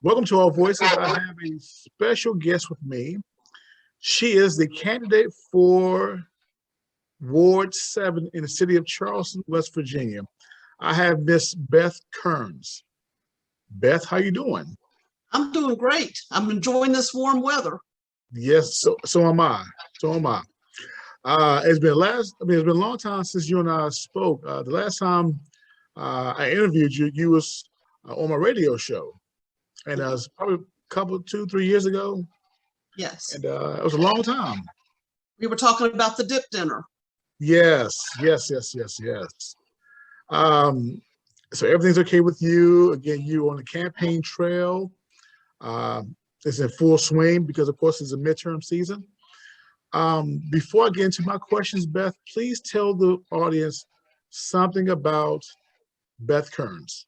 Welcome to Our Voices. I have a special guest with me. She is the candidate for Ward 7 in the city of Charleston, West Virginia. I have Miss Beth Kerns. Beth, how you doing? I'm doing great. I'm enjoying this warm weather. Yes, so am I. So am I. It's been a long time since you and I spoke. The last time I interviewed you, you was on my radio show, and it was probably a couple, 2, 3 years ago. Yes. And it was a long time. We were talking about the dip dinner. Yes. So everything's okay with you. Again, you on the campaign trail. It's in full swing because, of course, it's a midterm season. Before I get into my questions, Beth, please tell the audience something about Beth Kerns.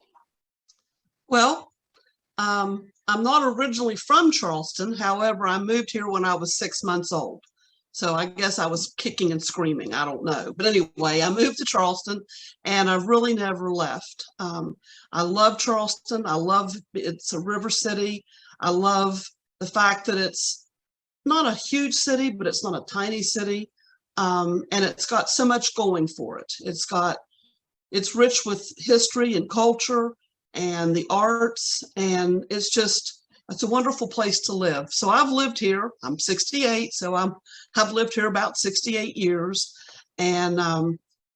Well, I'm not originally from Charleston. However, I moved here when I was 6 months old. So I guess I was kicking and screaming. I don't know. But anyway, I moved to Charleston and I've really never left. I love Charleston. It's a river city. I love the fact that it's not a huge city, but it's not a tiny city. And it's got so much going for it. It's rich with history and culture and the arts, and it's a wonderful place to live. So I've lived here. I'm 68, so I've lived here about 68 years, and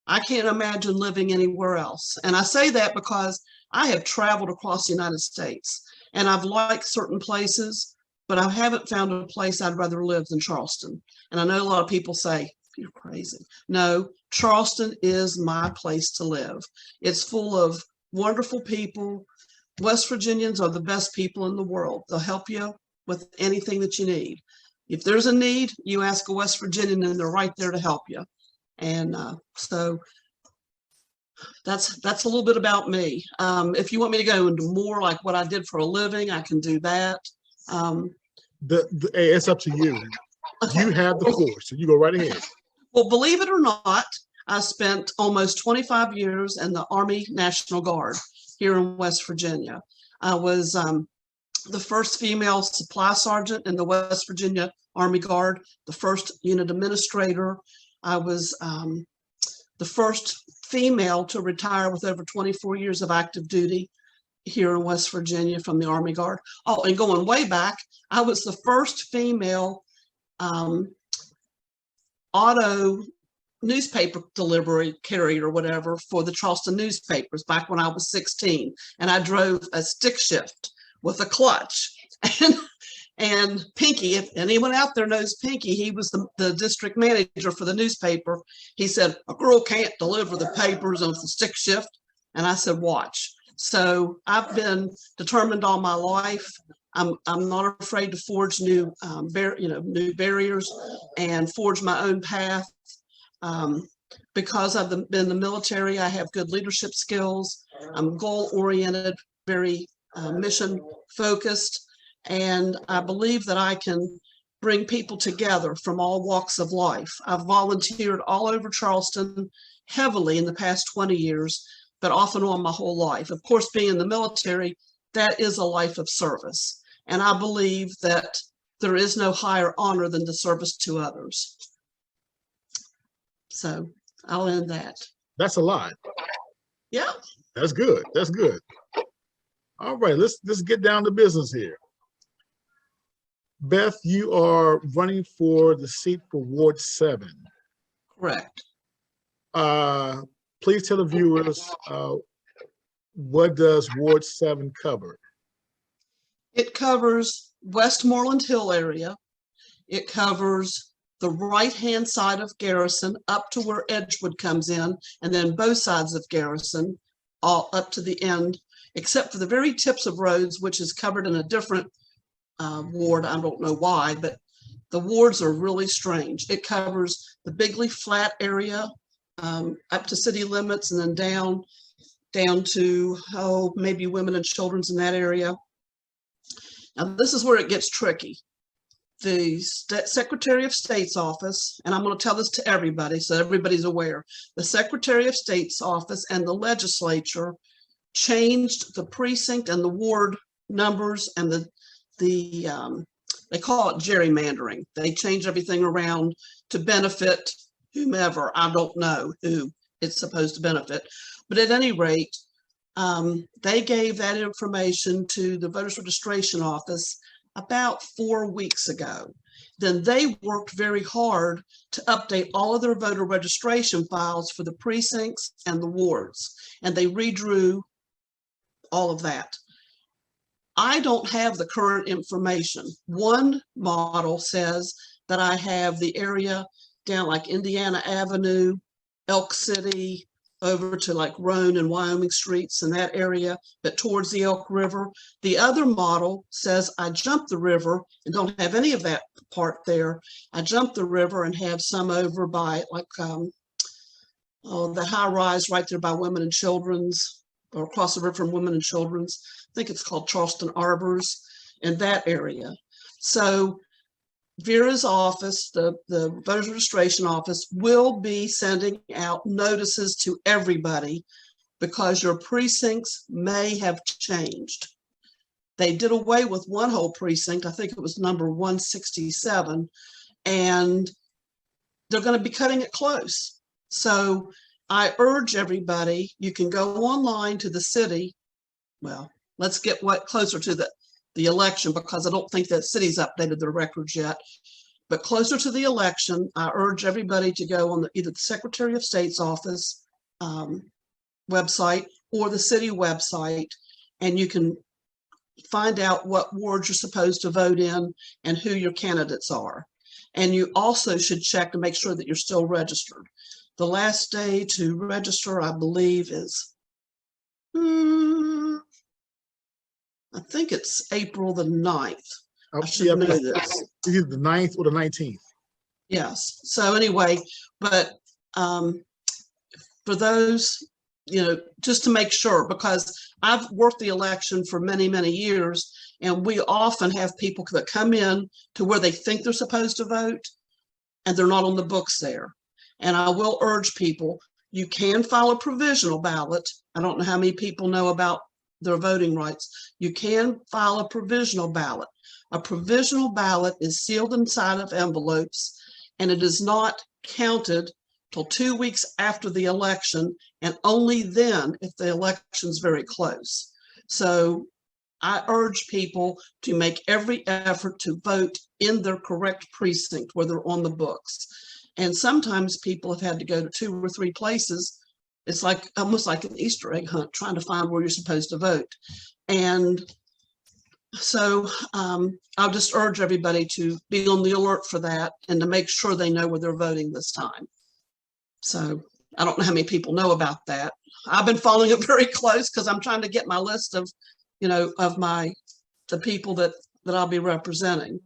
I can't imagine living anywhere else. And I say that because I have traveled across the United States, and I've liked certain places, but I haven't found a place I'd rather live than Charleston. And I know a lot of people say, you're crazy. No, Charleston is my place to live. It's full of wonderful people. West Virginians are the best people in the world. They'll help you with anything that you need. If there's a need, you ask a West Virginian and they're right there to help you. And so that's a little bit about me. If you want me to go into more like what I did for a living, I can do that. It's up to you. Okay. You have the floor, so you go right ahead. Well, believe it or not, I spent almost 25 years in the Army National Guard here in West Virginia. I was the first female supply sergeant in the West Virginia Army Guard, the first unit administrator. I was the first female to retire with over 24 years of active duty here in West Virginia from the Army Guard. Oh, and going way back, I was the first female auto newspaper delivery carrier or whatever for the Charleston newspapers back when I was 16. And I drove a stick shift with a clutch. And Pinky, if anyone out there knows Pinky, he was the district manager for the newspaper. He said, a girl can't deliver the papers on the stick shift. And I said, watch. So I've been determined all my life. I'm not afraid to forge new barriers and forge my own path. Because I've been in the military, I have good leadership skills. I'm goal-oriented, very mission-focused, and I believe that I can bring people together from all walks of life. I've volunteered all over Charleston heavily in the past 20 years, but off and on my whole life. Of course, being in the military, that is a life of service. And I believe that there is no higher honor than the service to others. So I'll end that. That's a lot. Yeah. That's good. That's good. All right, let's get down to business here. Beth, you are running for the seat for Ward 7. Correct. Please tell the viewers, what does Ward 7 cover? It covers Westmoreland Hill area. It covers the right-hand side of Garrison up to where Edgewood comes in, and then both sides of Garrison, all up to the end, except for the very tips of roads, which is covered in a different ward. I don't know why, but the wards are really strange. It covers the Bigley Flat area up to city limits, and then down to, maybe women and children's in that area. Now, this is where it gets tricky. The Secretary of State's office, and I'm going to tell this to everybody so everybody's aware, the Secretary of State's office and the legislature changed the precinct and the ward numbers and they call it gerrymandering. They change everything around to benefit whomever. I don't know who it's supposed to benefit, but at any rate, they gave that information to the voters registration office about 4 weeks ago. Then they worked very hard to update all of their voter registration files for the precincts and the wards, and they redrew all of that. I don't have the current information. One model says that I have the area down like Indiana Avenue, Elk City, over to like Roan and Wyoming streets in that area, but towards the Elk River. The other model says I jump the river and don't have any of that part there. I jump the river and have some over by like the high rise right there by Women and Children's, or across the river from Women and Children's. I think it's called Charleston Arbors, in that area. So Vera's office, the voters registration office, will be sending out notices to everybody because your precincts may have changed. They did away with one whole precinct, I think it was number 167, and they're going to be cutting it close. So I urge everybody, you can go online to the city. Well, let's get closer to the election, because I don't think that city's updated their records yet. But closer to the election, I urge everybody to go on either the Secretary of State's office website or the city website, and you can find out what wards you're supposed to vote in and who your candidates are. And you also should check to make sure that you're still registered. The last day to register, I believe, is I think it's April the 9th. I should know this. Either the 9th or the 19th. Yes. So anyway, but for those, just to make sure, because I've worked the election for many, many years, and we often have people that come in to where they think they're supposed to vote, and they're not on the books there. And I will urge people, you can file a provisional ballot. I don't know how many people know about their voting rights. You can file a provisional ballot. A provisional ballot is sealed inside of envelopes, and it is not counted till 2 weeks after the election, and only then if the election's very close. So I urge people to make every effort to vote in their correct precinct where they're on the books. And sometimes people have had to go to 2 or 3 places. It's like almost like an Easter egg hunt, trying to find where you're supposed to vote. And so I'll just urge everybody to be on the alert for that and to make sure they know where they're voting this time. So I don't know how many people know about that. I've been following it very close because I'm trying to get my list of, the people that I'll be representing.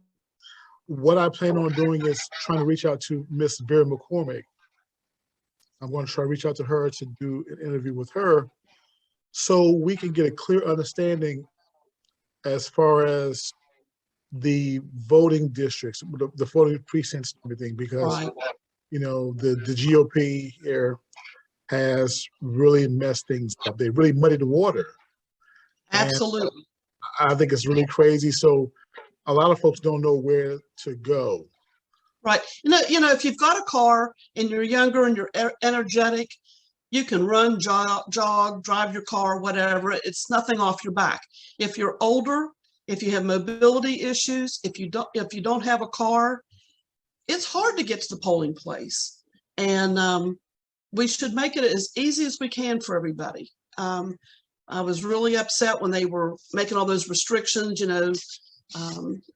What I plan on doing is trying to reach out to Miss Vera McCormick. I'm going to try to reach out to her to do an interview with her so we can get a clear understanding as far as the voting districts, the voting precincts and everything, because, Right. The GOP here has really messed things up. They really muddied the water. Absolutely. And I think it's really crazy. So a lot of folks don't know where to go. Right. If you've got a car and you're younger and you're energetic, you can run, jog, drive your car, whatever. It's nothing off your back. If you're older, if you have mobility issues, if you don't have a car, it's hard to get to the polling place. And we should make it as easy as we can for everybody. I was really upset when they were making all those restrictions,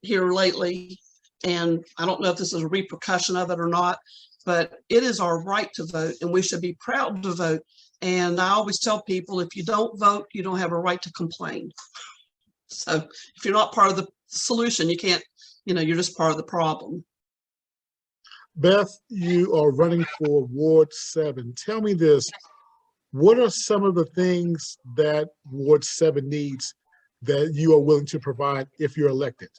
here lately. And I don't know if this is a repercussion of it or not, but it is our right to vote, and we should be proud to vote. And I always tell people, if you don't vote, you don't have a right to complain. So if you're not part of the solution, you can't, you're just part of the problem. Beth, you are running for Ward 7. Tell me this, what are some of the things that Ward 7 needs that you are willing to provide if you're elected?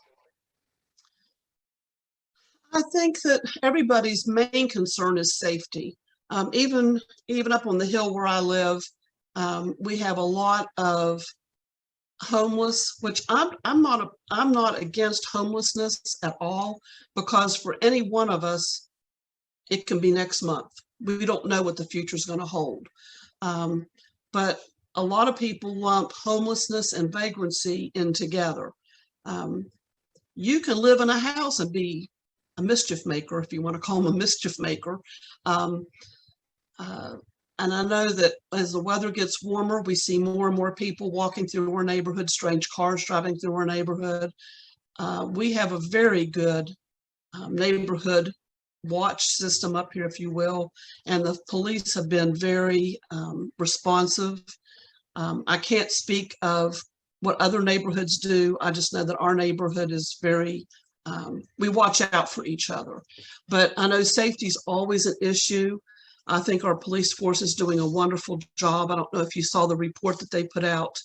I think that everybody's main concern is safety. Even up on the hill where I live, we have a lot of homeless, which I'm not against homelessness at all, because for any one of us, it can be next month. We don't know what the future is going to hold. But a lot of people lump homelessness and vagrancy in together. You can live in a house and be a mischief maker, if you want to call them a mischief maker. And I know that as the weather gets warmer, we see more and more people walking through our neighborhood, strange cars driving through our neighborhood. We have a very good neighborhood watch system up here, if you will, and the police have been very responsive. I can't speak of what other neighborhoods do. I just know that our neighborhood is very, we watch out for each other. But I know safety is always an issue. I think our police force is doing a wonderful job. I don't know if you saw the report that they put out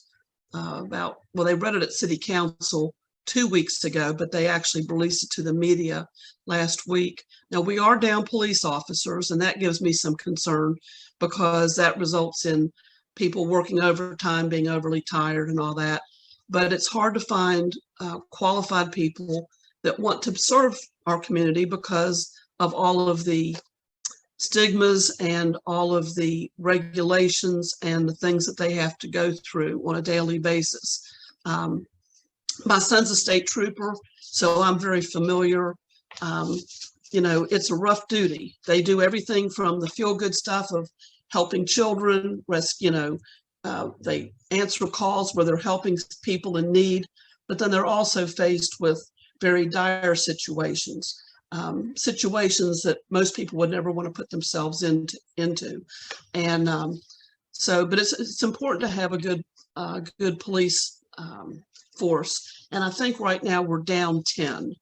about, well, they read it at City Council 2 weeks ago, but they actually released it to the media last week. Now, we are down police officers, and that gives me some concern, because that results in people working overtime, being overly tired and all that. But it's hard to find qualified people that want to serve our community because of all of the stigmas and all of the regulations and the things that they have to go through on a daily basis. My son's a state trooper, so I'm very familiar. You know, it's a rough duty. They do everything from the feel-good stuff of helping children, they answer calls where they're helping people in need, but then they're also faced with very dire situations. Situations that most people would never want to put themselves into. And but it's important to have a good police force. And I think right now we're down 10.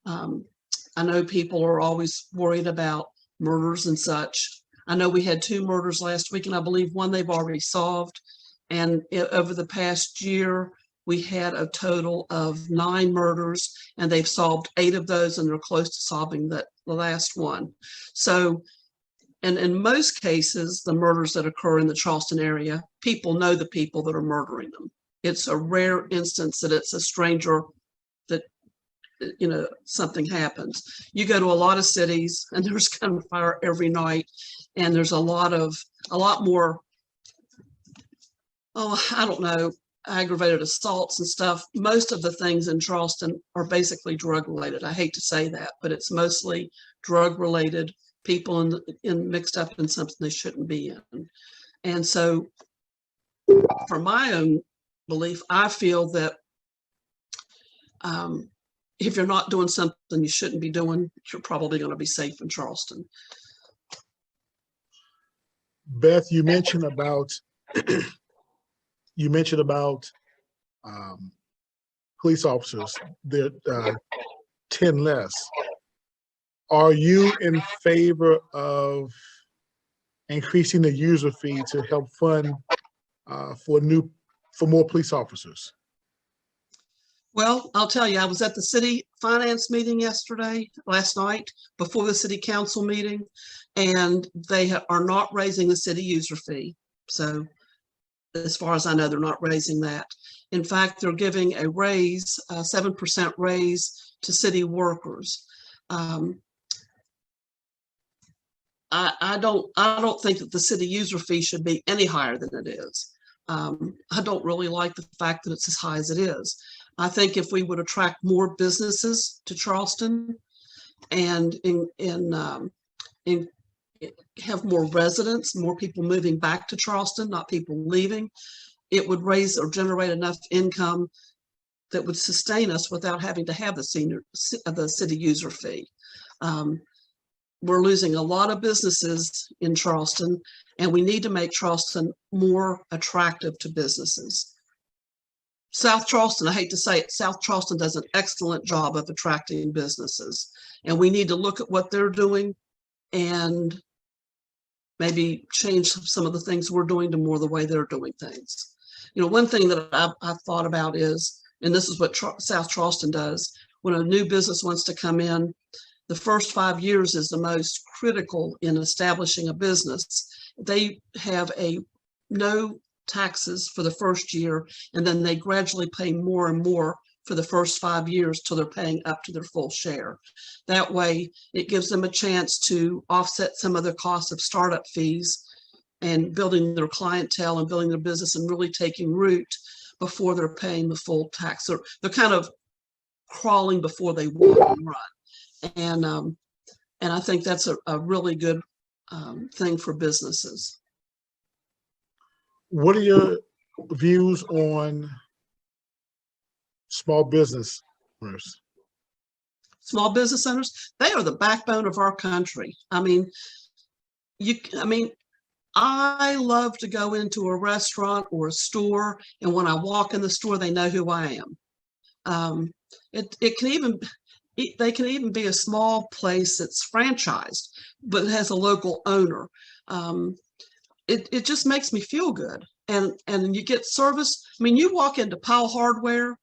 I know people are always worried about murders and such. I know we had 2 murders last week, and I believe one they've already solved. And over the past year, we had a total of 9 murders, and they've solved 8 of those, and they're close to solving the last one. So, and in most cases, the murders that occur in the Charleston area, people know the people that are murdering them. It's a rare instance that it's a stranger that, you know, something happens. You go to a lot of cities and there's gunfire every night, and there's a lot more, I don't know, aggravated assaults and stuff. Most of the things in Charleston are basically drug related. I hate to say that, but it's mostly drug related, people in mixed up in something they shouldn't be in. And so for my own belief, I feel that if you're not doing something you shouldn't be doing, you're probably going to be safe in Charleston. Beth, you mentioned about police officers. There 10 less. Are you in favor of increasing the user fee to help fund for more police officers? Well, I'll tell you, I was at the city finance meeting last night, before the city council meeting, and they are not raising the city user fee. So as far as I know, they're not raising that. In fact, they're giving a raise, a 7% raise to city workers. I don't think that the city user fee should be any higher than it is. I don't really like the fact that it's as high as it is. I think if we would attract more businesses to Charleston and have more residents, more people moving back to Charleston, not people leaving, it would raise or generate enough income that would sustain us without having to have the city user fee. We're losing a lot of businesses in Charleston, and we need to make Charleston more attractive to businesses. South Charleston, I hate to say it, South Charleston does an excellent job of attracting businesses, and we need to look at what they're doing and maybe change some of the things we're doing to more the way they're doing things. You know, one thing that I've thought about is, and this is what South Charleston does, when a new business wants to come in, the first 5 years is the most critical in establishing a business. They have a no taxes for the first year, and then they gradually pay more and more for the first 5 years till they're paying up to their full share. That way, it gives them a chance to offset some of the costs of startup fees and building their clientele and building their business and really taking root before they're paying the full tax. They're kind of crawling before they walk and run. And I think that's a really good thing for businesses. What are your views on small business owners? Small business owners, they are the backbone of our country. I mean, I love to go into a restaurant or a store, and when I walk in the store, they know who I am. They can even be a small place that's franchised, but it has a local owner. It just makes me feel good. And you get service. I mean, you walk into Powell Hardware,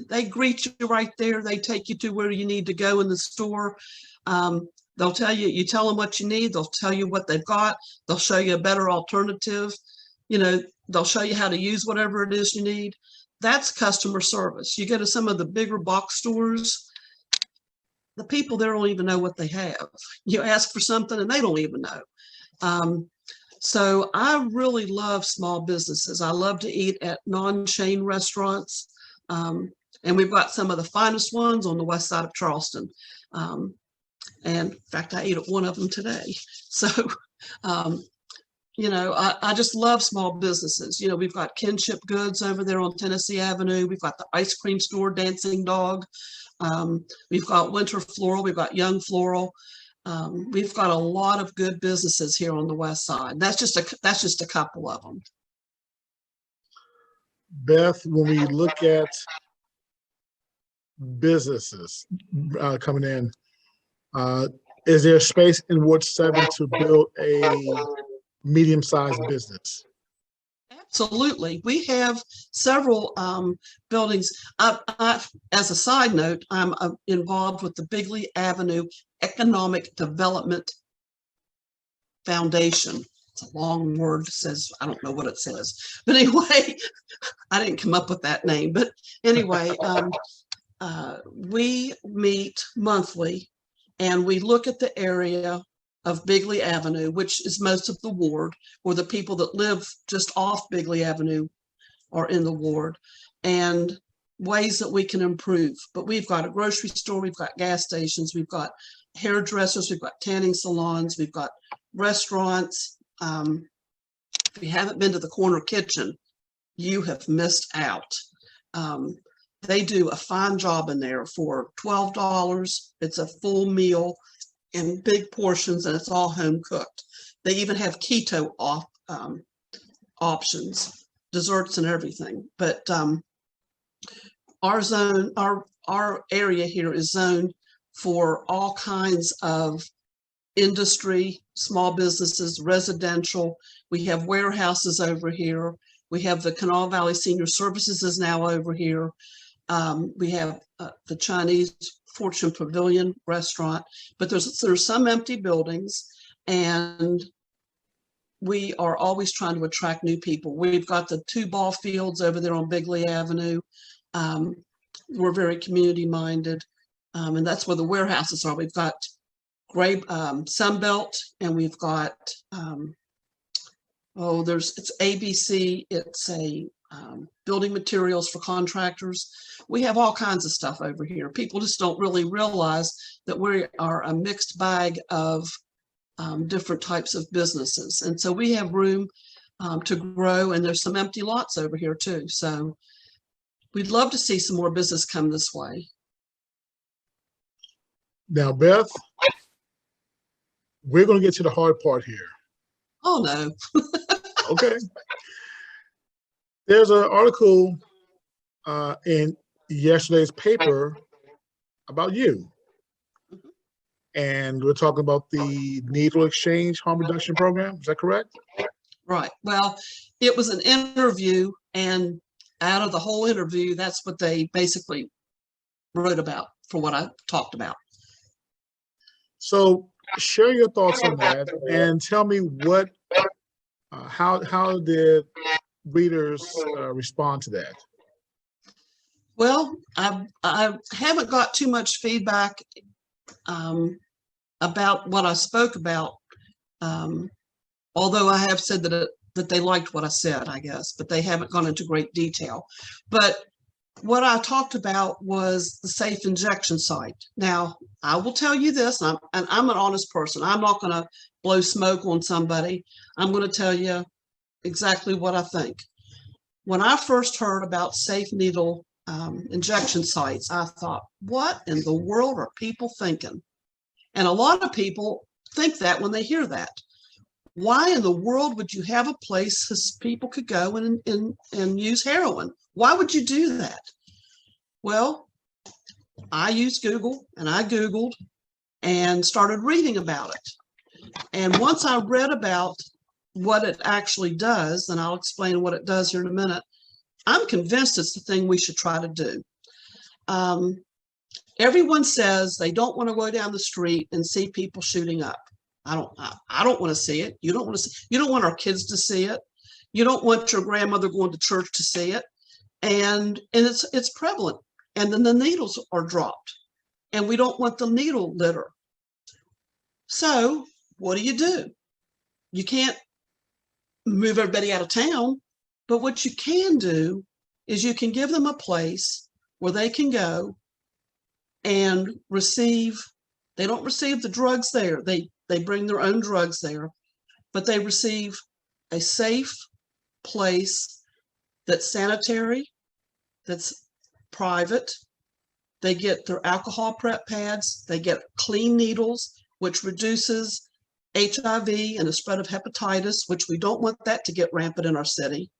they greet you right there. They take you to where you need to go in the store. They'll tell you, you tell them what you need. They'll tell you what they've got. They'll show you a better alternative. They'll show you how to use whatever it is you need. That's customer service. You go to some of the bigger box stores, the people there don't even know what they have. You ask for something and they don't even know. So I really love small businesses. I love to eat at non-chain restaurants. And we've got some of the finest ones on the west side of Charleston. And in fact, I ate at one of them today. So, I just love small businesses. We've got Kinship Goods over there on Tennessee Avenue. We've got the ice cream store, Dancing Dog. We've got Winter Floral. We've got Young Floral. We've got a lot of good businesses here on the west side. That's just a couple of them. Beth, when we look at businesses coming in, is there space in Ward 7 to build a medium-sized business? Absolutely. We have several buildings. As a side note, I'm involved with the Bigley Avenue Economic Development Foundation. It's a long word. Says, I don't know what it says. But anyway, I didn't come up with that name. But anyway, we meet monthly and we look at the area of Bigley Avenue, which is most of the ward, or the people that live just off Bigley Avenue are in the ward, and ways that we can improve. But we've got a grocery store, we've got gas stations, we've got hairdressers, we've got tanning salons, we've got restaurants. If you haven't been to the Corner Kitchen, you have missed out. They do a fine job in there for $12. It's a full meal in big portions, and it's all home cooked. They even have keto options, desserts and everything. But our area here is zoned for all kinds of industry, small businesses, residential. We have warehouses over here. We have the Kanawha Valley Senior Services is now over here. We have the Chinese Fortune Pavilion restaurant, but there's some empty buildings, and we are always trying to attract new people. We've got the 2 ball fields over there on Bigley Avenue. We're very community minded, and that's where the warehouses are. We've got Sunbelt, and we've got it's ABC. It's a building materials for contractors. We have all kinds of stuff over here. People just don't really realize that we are a mixed bag of different types of businesses. And so we have room to grow, and there's some empty lots over here too. So we'd love to see some more business come this way. Now, Beth, we're going to get to the hard part here. Oh, no. Okay. There's an article in yesterday's paper about you. And we're talking about the needle exchange harm reduction program. Is that correct? Right. Well, it was an interview, and out of the whole interview, that's what they basically wrote about for what I talked about. So share your thoughts on that and tell me what, how did readers respond to that? Well, I haven't got too much feedback about what I spoke about, although I have said that they liked what I said, I guess, but they haven't gone into great detail. But what I talked about was the safe injection site. Now, I will tell you this, and I'm an honest person. I'm not going to blow smoke on somebody. I'm going to tell you exactly what I think. When I first heard about safe needle injection sites, I thought, what in the world are people thinking? And a lot of people think that when they hear that. Why in the world would you have a place so people could go and use heroin? Why would you do that? Well, I used Google, and I Googled and started reading about it. And once I read about what it actually does, and I'll explain what it does here in a minute, I'm convinced it's the thing we should try to do. Everyone says they don't want to go down the street and see people shooting up. I don't want to see it. You don't want to see, you don't want our kids to see it. You don't want your grandmother going to church to see it. And it's prevalent. And then the needles are dropped. And we don't want the needle litter. So what do? You can't move everybody out of town. But what you can do is you can give them a place where they can go and receive. They don't receive the drugs there. They bring their own drugs there, but they receive a safe place that's sanitary, that's private. They get their alcohol prep pads. They get clean needles, which reduces HIV and the spread of hepatitis, which we don't want that to get rampant in our city.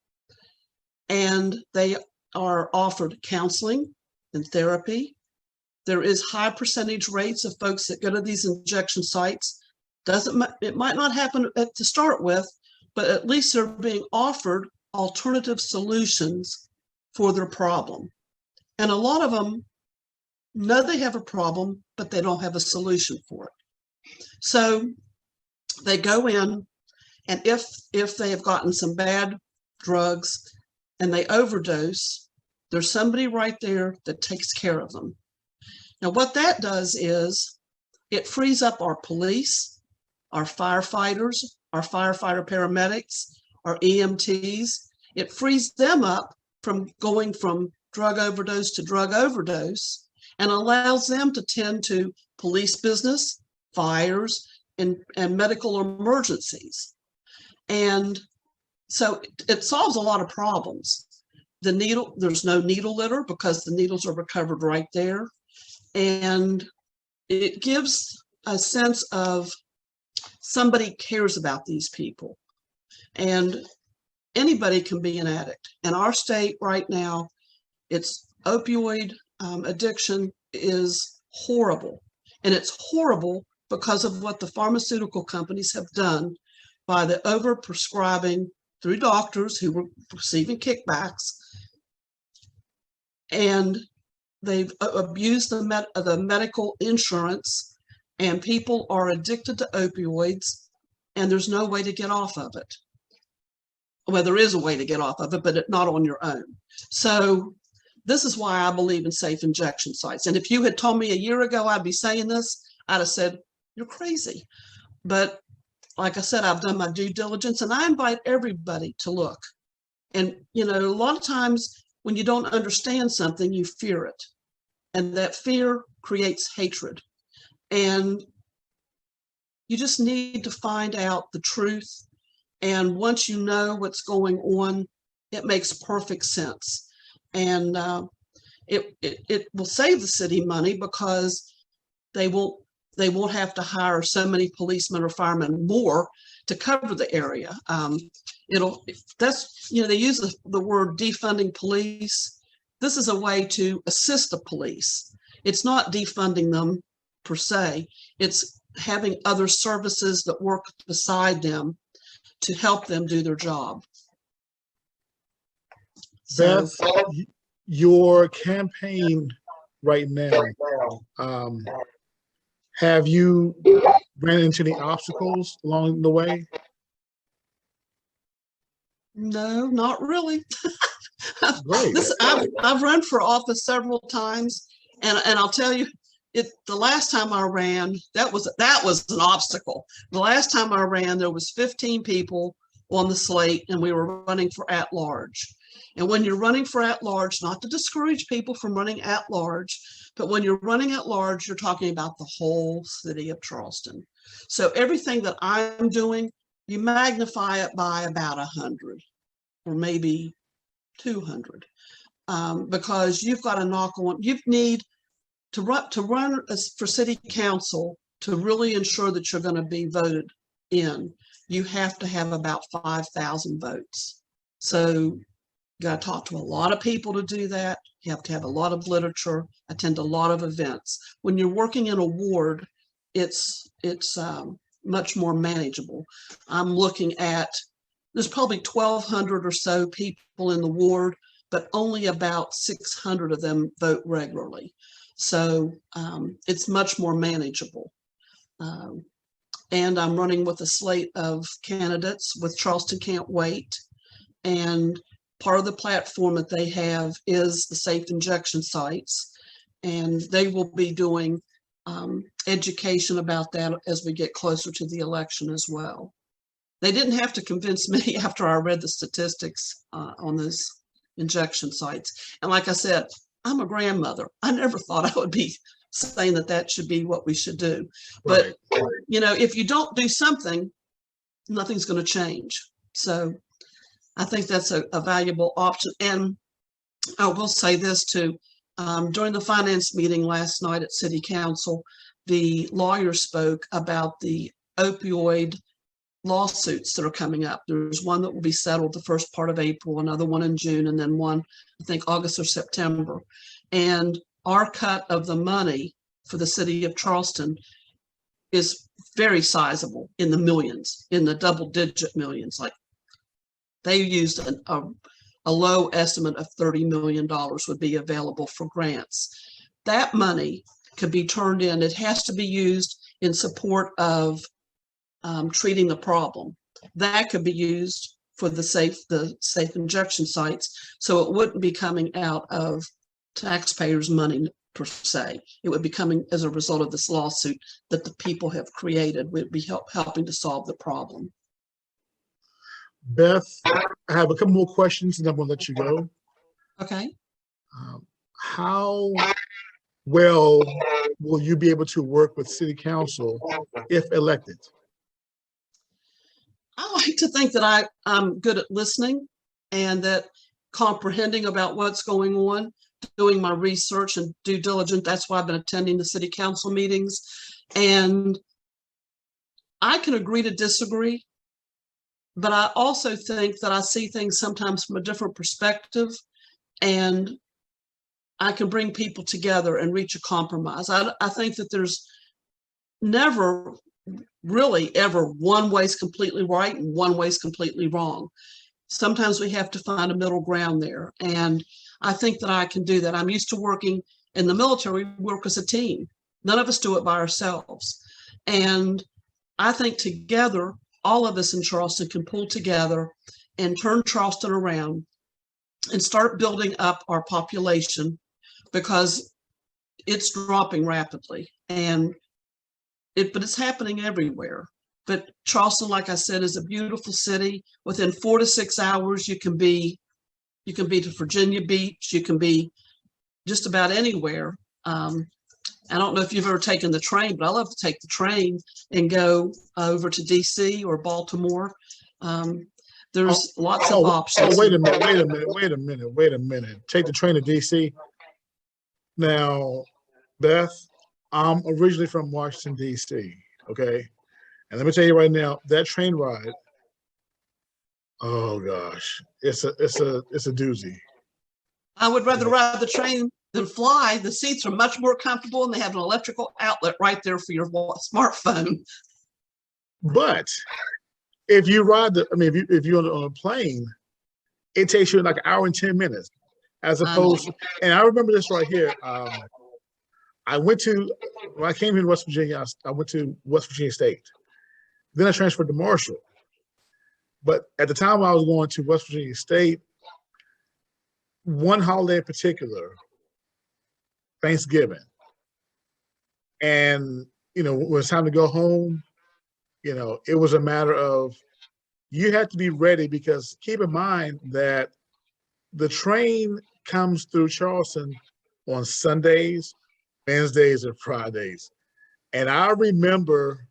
And they are offered counseling and therapy. There is high percentage rates of folks that go to these injection sites. It might not happen to start with, but at least they're being offered alternative solutions for their problem. And a lot of them know they have a problem, but they don't have a solution for it. So they go in, and if they have gotten some bad drugs and they overdose, there's somebody right there that takes care of them. Now, what that does is it frees up our police, our firefighters, our firefighter paramedics, our EMTs. It frees them up from going from drug overdose to drug overdose and allows them to tend to police business, fires, and medical emergencies. And so it solves a lot of problems. There's no needle litter because the needles are recovered right there. And it gives a sense of somebody cares about these people. And anybody can be an addict. In our state right now, it's opioid addiction is horrible. And it's horrible because of what the pharmaceutical companies have done by the overprescribing through doctors who were receiving kickbacks. And they've abused the medical insurance, and people are addicted to opioids, and there's no way to get off of it. Well, there is a way to get off of it, but not on your own. So this is why I believe in safe injection sites. And if you had told me a year ago I'd be saying this, I'd have said, you're crazy. But like I said, I've done my due diligence, and I invite everybody to look. And, you know, a lot of times when you don't understand something, you fear it. And that fear creates hatred. And you just need to find out the truth. And once you know what's going on, it makes perfect sense. And it will save the city money because they won't have to hire so many policemen or firemen more to cover the area. They use the word defunding police. This is a way to assist the police. It's not defunding them per se. It's having other services that work beside them to help them do their job. Beth, your campaign right now, have you ran into any obstacles along the way? No, not really. Great. This I've run for office several times, and I'll tell you, the last time I ran, that was an obstacle. The last time I ran, there was 15 people on the slate, and we were running for at large. And when you're running for at large, not to discourage people from running at large, but when you're running at large, you're talking about the whole city of Charleston. So everything that I'm doing, you magnify it by about 100 or maybe 200, because you've got to knock on, you need to run for city council to really ensure that you're going to be voted in. You have to have about 5,000 votes. So you got to talk to a lot of people to do that. You have to have a lot of literature, attend a lot of events. When you're working in a ward, it's much more manageable. I'm looking at, there's probably 1,200 or so people in the ward, but only about 600 of them vote regularly. So it's much more manageable. And I'm running with a slate of candidates with Charleston Can't Wait. And part of the platform that they have is the safe injection sites. And they will be doing education about that as we get closer to the election as well. They didn't have to convince me after I read the statistics on those injection sites. And like I said, I'm a grandmother. I never thought I would be saying that should be what we should do. But, you know, if you don't do something, nothing's going to change. So I think that's a valuable option. And I will say this too, during the finance meeting last night at City Council, the lawyer spoke about the opioid lawsuits that are coming up. There's one that will be settled the first part of April, another one in June, and then one, I think, August or September. And our cut of the money for the city of Charleston is very sizable, in the millions, in the double-digit millions. Like they used a low estimate of $30 million would be available for grants. That money could be turned in. It has to be used in support of treating the problem. That could be used for the safe injection sites. So it wouldn't be coming out of taxpayers' money per se. It would be coming as a result of this lawsuit that the people have created. Would be helping to solve the problem. Beth, I have a couple more questions and I'm going to let you go. Okay. How well will you be able to work with City Council if elected? I like to think that I'm good at listening and that comprehending about what's going on, doing my research and due diligence. That's why I've been attending the city council meetings. And I can agree to disagree, but I also think that I see things sometimes from a different perspective, and I can bring people together and reach a compromise. I think that there's never really ever one way is completely right and one way is completely wrong. Sometimes we have to find a middle ground there. And I think that I can do that. I'm used to working in the military. We work as a team. None of us do it by ourselves. And I think together, all of us in Charleston can pull together and turn Charleston around and start building up our population, because it's dropping rapidly. But it's happening everywhere. But Charleston, like I said, is a beautiful city. Within 4 to 6 hours, you can be to Virginia Beach. You can be just about anywhere. I don't know if you've ever taken the train, but I love to take the train and go over to DC or Baltimore. There's lots of options. Oh, wait a minute. Take the train to DC. Now, Beth, I'm originally from Washington, D.C., okay? And let me tell you right now, that train ride, oh gosh, it's a doozy. I would rather ride the train than fly. The seats are much more comfortable and they have an electrical outlet right there for your smartphone. But if you ride if you're on a plane, it takes you like an hour and 10 minutes, as opposed to, and I remember this right here. When I came here to West Virginia, I went to West Virginia State. Then I transferred to Marshall. But at the time I was going to West Virginia State, one holiday in particular, Thanksgiving. And, when it was time to go home, it was a matter of you had to be ready, because keep in mind that the train comes through Charleston on Sundays, Wednesdays, and Fridays. And I remember,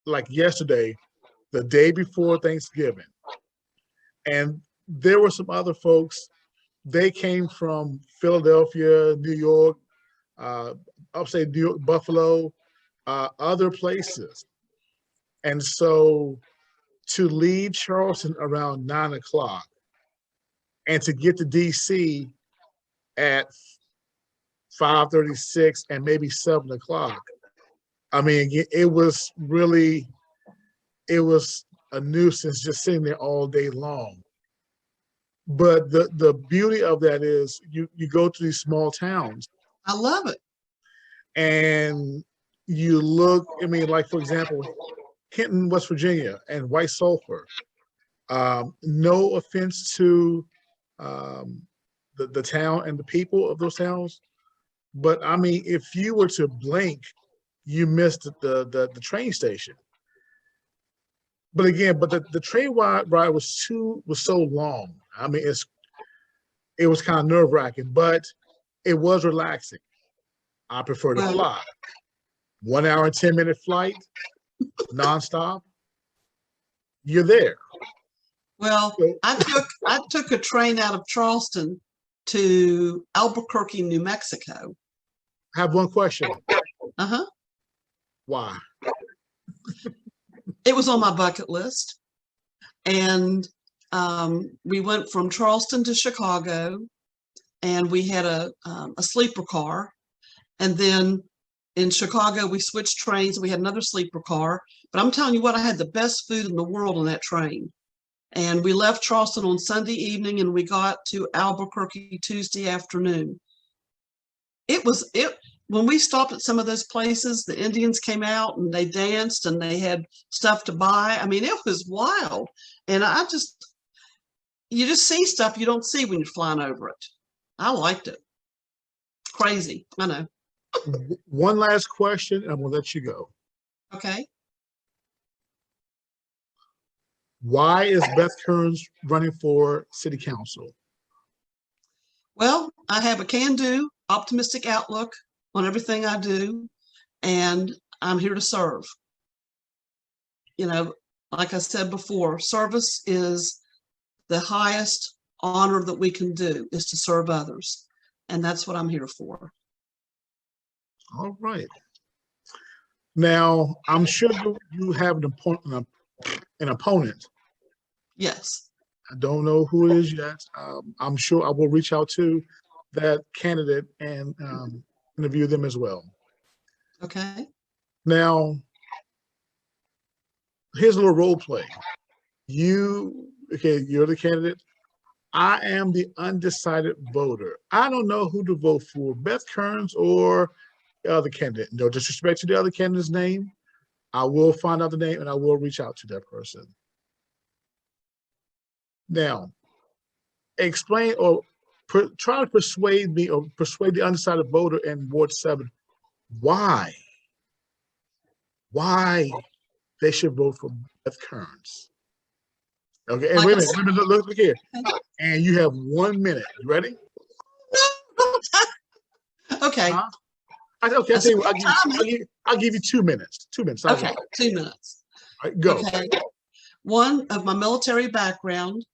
like yesterday, the day before Thanksgiving, and there were some other folks. They came from Philadelphia, New York, upstate New York, Buffalo, other places. And so to leave Charleston around 9 o'clock and to get to DC at 5:36 and maybe 7 o'clock. I mean, it was a nuisance just sitting there all day long. But the beauty of that is you go to these small towns. I love it. And you look, I mean, like, for example, Kenton, West Virginia, and White Sulphur. No offense to the town and the people of those towns, but I mean, if you were to blink, you missed the train station. But again, the train ride was so long. I mean, it was kind of nerve-wracking, but it was relaxing. I prefer to fly. 1 hour and 10-minute flight, nonstop. You're there. Well, I took a train out of Charleston to Albuquerque, New Mexico. I have one question. Uh-huh. Why? It was on my bucket list. And we went from Charleston to Chicago, and we had a sleeper car. And then in Chicago, we switched trains. We had another sleeper car. But I'm telling you what, I had the best food in the world on that train. And we left Charleston on Sunday evening, and we got to Albuquerque Tuesday afternoon. When we stopped at some of those places, the Indians came out and they danced and they had stuff to buy. I mean, it was wild. And you just see stuff you don't see when you're flying over it. I liked it. Crazy, I know. One last question, and we'll let you go. Okay. Why is Beth Kerns running for city council? Well, I have a can-do, optimistic outlook on everything I do, and I'm here to serve. Like I said before, service is the highest honor that we can do, is to serve others. And that's what I'm here for. All right. Now, I'm sure you have an opponent. Yes. I don't know who it is yet. I'm sure I will reach out to that candidate and interview them as well. Okay. Now, here's a little role play. You're the candidate. I am the undecided voter. I don't know who to vote for, Beth Kerns or the other candidate. No disrespect to the other candidate's name. I will find out the name and I will reach out to that person. Now, explain or try to persuade me or persuade the undecided voter in Ward 7 why they should vote for Beth Kerns. Okay, and wait a minute, look here. And you have 1 minute. You ready? Okay. Okay, I tell you, I'll give you 2 minutes. 2 minutes. Okay, 2 minutes. All right, go. Okay. One, of my military background,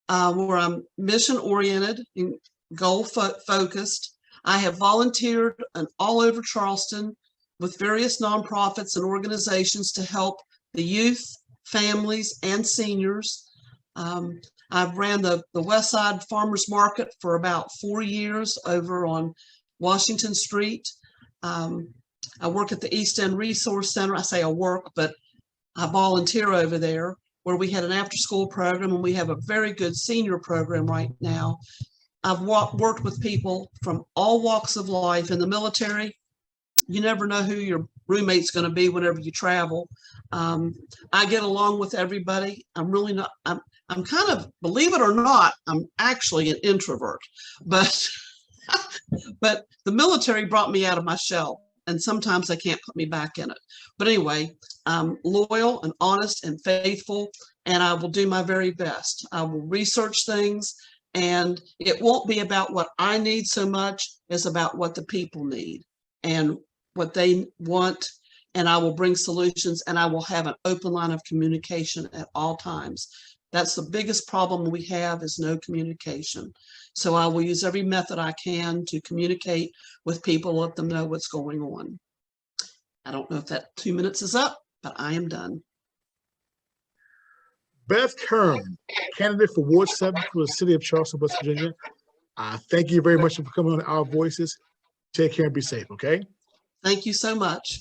where I'm mission-oriented and goal-focused. I have volunteered all over Charleston with various nonprofits and organizations to help the youth, families, and seniors. I've ran the West Side Farmers Market for about 4 years over on Washington Street. I work at the East End Resource Center. I say I work, but I volunteer over there, where we had an after-school program, and we have a very good senior program right now. I've worked with people from all walks of life. In the military, you never know who you're roommate's going to be whenever you travel. I get along with everybody. I'm really not, I'm kind of, believe it or not, I'm actually an introvert, but, but the military brought me out of my shell, and sometimes they can't put me back in it. But anyway, I'm loyal and honest and faithful, and I will do my very best. I will research things, and it won't be about what I need so much as about what the people need and what they want. And I will bring solutions, and I will have an open line of communication at all times. That's the biggest problem we have, is no communication. So I will use every method I can to communicate with people, let them know what's going on. I don't know if that 2 minutes is up, but I am done. Beth Kerns, candidate for Ward 7 for the city of Charleston, West Virginia. Thank you very much for coming on Our Voices. Take care and be safe, okay? Thank you so much.